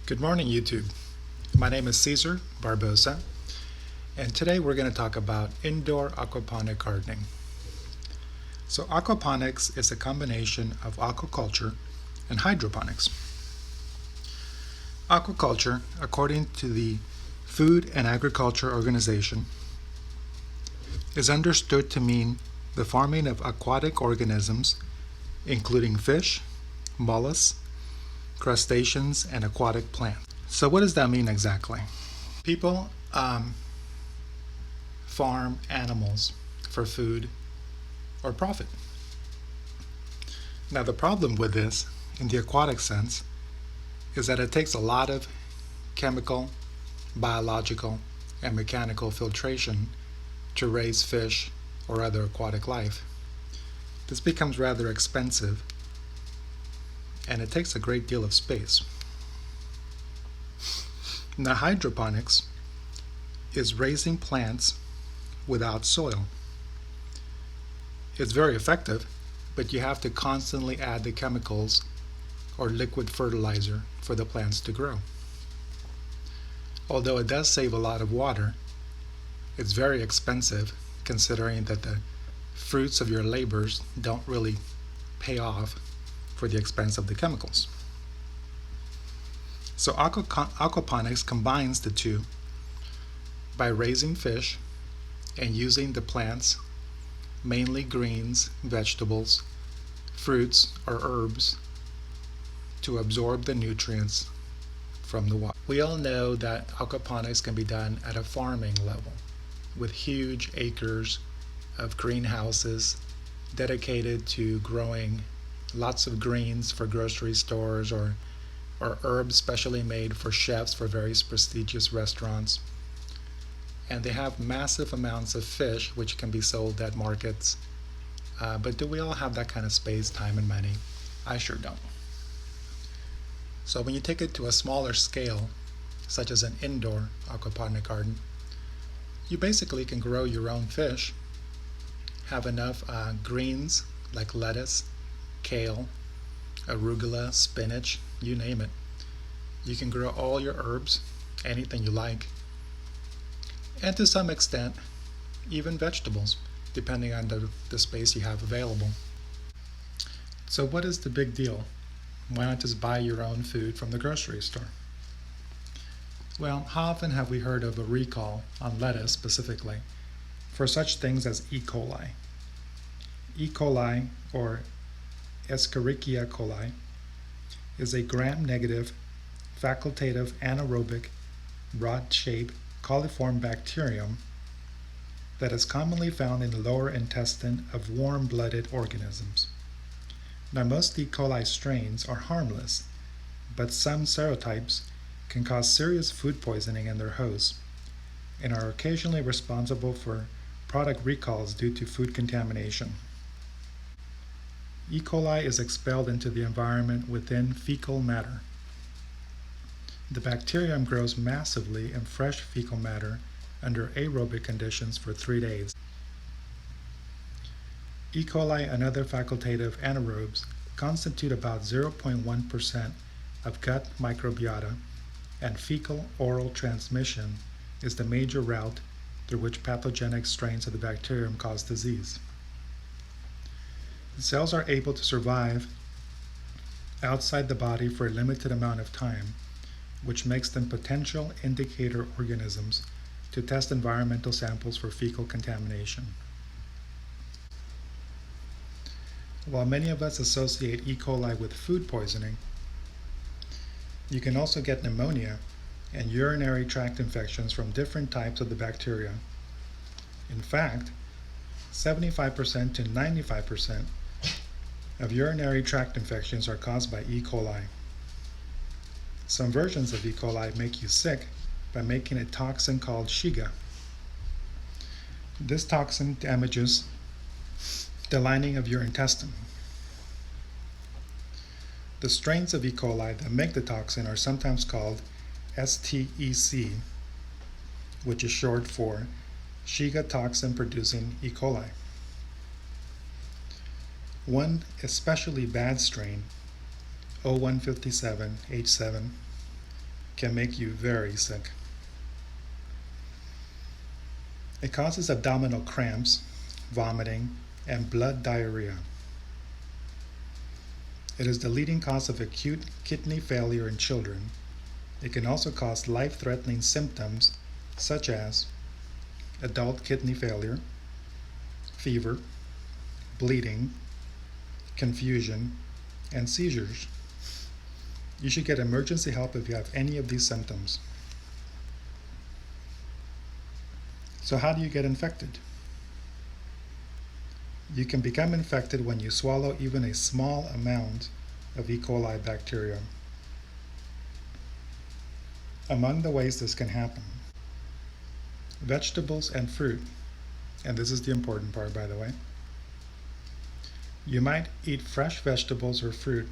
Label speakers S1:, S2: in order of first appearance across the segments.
S1: Good morning, YouTube. My name is Cesar Barbosa, and today we're going to talk about indoor aquaponic gardening. So aquaponics is a combination of aquaculture and hydroponics. Aquaculture, according to the Food and Agriculture Organization, is understood to mean the farming of aquatic organisms, including fish, mollusks, crustaceans, and aquatic plants. So what does that mean exactly? People farm animals for food or profit. Now the problem with this, in the aquatic sense, is that it takes a lot of chemical, biological, and mechanical filtration to raise fish or other aquatic life. This becomes rather expensive, and it takes a great deal of space. Now hydroponics is raising plants without soil. It's very effective, but you have to constantly add the chemicals or liquid fertilizer for the plants to grow. Although it does save a lot of water, it's very expensive considering that the fruits of your labors don't really pay off for the expense of the chemicals. So aquaponics combines the two by raising fish and using the plants, mainly greens, vegetables, fruits, or herbs, to absorb the nutrients from the water. We all know that aquaponics can be done at a farming level with huge acres of greenhouses dedicated to growing lots of greens for grocery stores or herbs specially made for chefs for various prestigious restaurants. And they have massive amounts of fish which can be sold at markets. But do we all have that kind of space, time, and money? I sure don't. So when you take it to a smaller scale, such as an indoor aquaponic garden, you basically can grow your own fish, have enough greens like lettuce, kale, arugula, spinach, you name it. You can grow all your herbs, anything you like, and to some extent, even vegetables, depending on the space you have available. So what is the big deal? Why not just buy your own food from the grocery store? Well, how often have we heard of a recall on lettuce specifically for such things as E. coli? E. coli, or Escherichia coli, is a gram-negative, facultative, anaerobic, rod-shaped, coliform bacterium that is commonly found in the lower intestine of warm-blooded organisms. Now, most E. coli strains are harmless, but some serotypes can cause serious food poisoning in their hosts and are occasionally responsible for product recalls due to food contamination. E. coli is expelled into the environment within fecal matter. The bacterium grows massively in fresh fecal matter under aerobic conditions for 3 days. E. coli and other facultative anaerobes constitute about 0.1% of gut microbiota, and fecal-oral transmission is the major route through which pathogenic strains of the bacterium cause disease. The cells are able to survive outside the body for a limited amount of time, which makes them potential indicator organisms to test environmental samples for fecal contamination. While many of us associate E. coli with food poisoning, you can also get pneumonia and urinary tract infections from different types of the bacteria. In fact, 75% to 95% of urinary tract infections are caused by E. coli. Some versions of E. coli make you sick by making a toxin called Shiga. This toxin damages the lining of your intestine. The strains of E. coli that make the toxin are sometimes called STEC, which is short for Shiga toxin producing E. coli. One especially bad strain, O157H7, can make you very sick. It causes abdominal cramps, vomiting, and blood diarrhea. It is the leading cause of acute kidney failure in children. It can also cause life-threatening symptoms such as adult kidney failure, fever, bleeding, confusion, and seizures. You should get emergency help if you have any of these symptoms. So how do you get infected? You can become infected when you swallow even a small amount of E. coli bacteria. Among the ways this can happen: vegetables and fruit, and this is the important part, by the way. You might eat fresh vegetables or fruit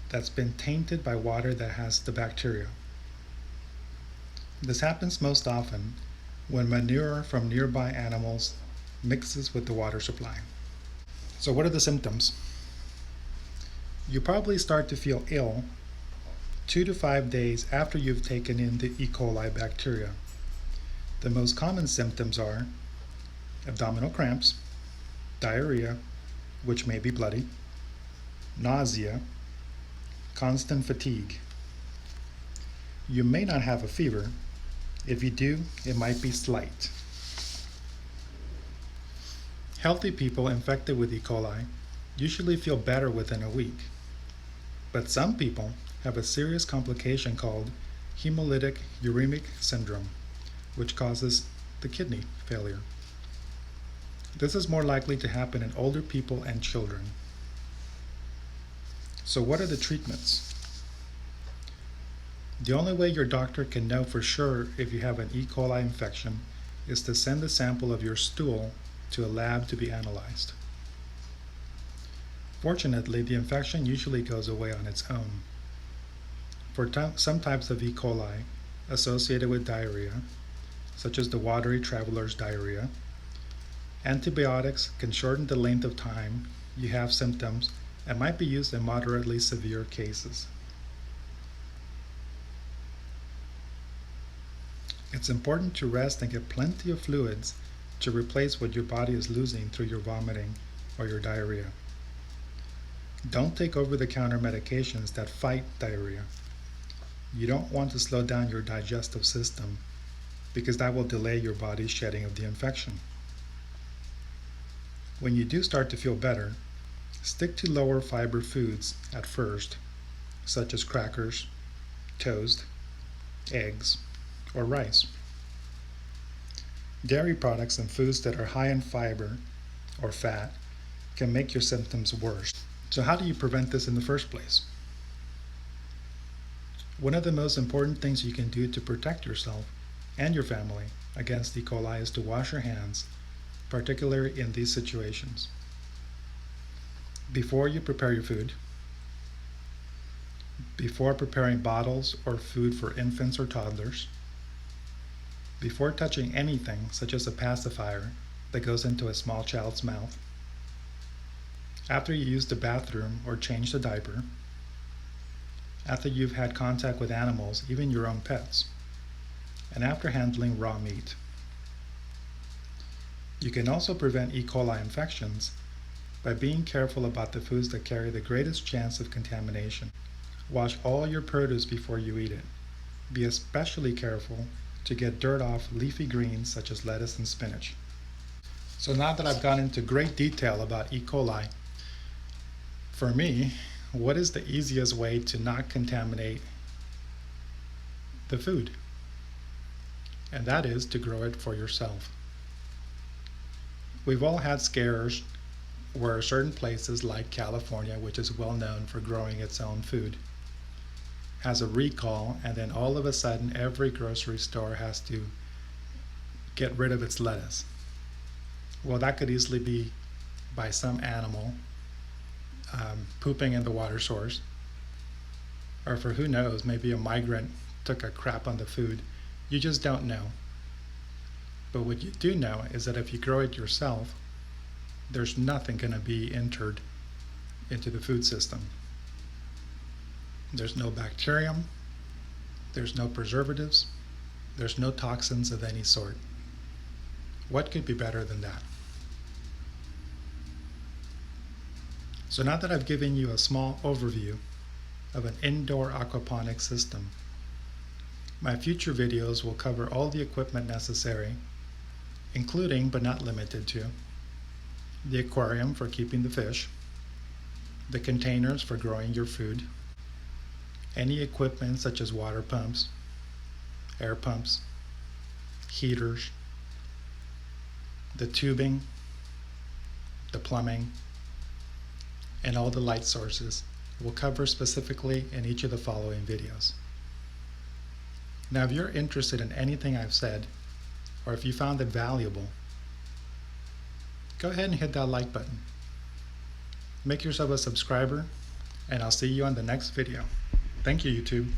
S1: that's been tainted by water that has the bacteria. This happens most often when manure from nearby animals mixes with the water supply. So what are the symptoms? You probably start to feel ill 2 to 5 days after you've taken in the E. coli bacteria. The most common symptoms are abdominal cramps, diarrhea, which may be bloody, nausea, constant fatigue. You may not have a fever. If you do, it might be slight. Healthy people infected with E. coli usually feel better within a week, but some people have a serious complication called hemolytic uremic syndrome, which causes the kidney failure. This is more likely to happen in older people and children. So what are the treatments? The only way your doctor can know for sure if you have an E. coli infection is to send a sample of your stool to a lab to be analyzed. Fortunately, the infection usually goes away on its own. For some types of E. coli associated with diarrhea, such as the watery traveler's diarrhea, antibiotics can shorten the length of time you have symptoms and might be used in moderately severe cases. It's important to rest and get plenty of fluids to replace what your body is losing through your vomiting or your diarrhea. Don't take over-the-counter medications that fight diarrhea. You don't want to slow down your digestive system because that will delay your body's shedding of the infection. When you do start to feel better, stick to lower fiber foods at first, such as crackers, toast, eggs, or rice. Dairy products and foods that are high in fiber or fat can make your symptoms worse. So how do you prevent this in the first place? One of the most important things you can do to protect yourself and your family against E. coli is to wash your hands, particularly in these situations. Before you prepare your food, before preparing bottles or food for infants or toddlers, before touching anything such as a pacifier that goes into a small child's mouth, after you use the bathroom or change the diaper, after you've had contact with animals, even your own pets, and after handling raw meat. You can also prevent E. coli infections by being careful about the foods that carry the greatest chance of contamination. Wash all your produce before you eat it. Be especially careful to get dirt off leafy greens such as lettuce and spinach. So now that I've gone into great detail about E. coli, for me, what is the easiest way to not contaminate the food? And that is to grow it for yourself. We've all had scares where certain places like California, which is well known for growing its own food, has a recall, and then all of a sudden every grocery store has to get rid of its lettuce. Well, that could easily be by some animal pooping in the water source, or for who knows, maybe a migrant took a crap on the food. You just don't know. But what you do know is that if you grow it yourself, there's nothing going to be entered into the food system. There's no bacterium, There's no preservatives. There's no toxins of any sort. What could be better than that? So now that I've given you a small overview of an indoor aquaponics system, my future videos will cover all the equipment necessary, including but not limited to the aquarium for keeping the fish, the containers for growing your food, any equipment such as water pumps, air pumps, heaters, the tubing, the plumbing, and all the light sources we'll cover specifically in each of the following videos. Now, if you're interested in anything I've said, or if you found it valuable, go ahead and hit that like button. Make yourself a subscriber, and I'll see you on the next video. Thank you, YouTube.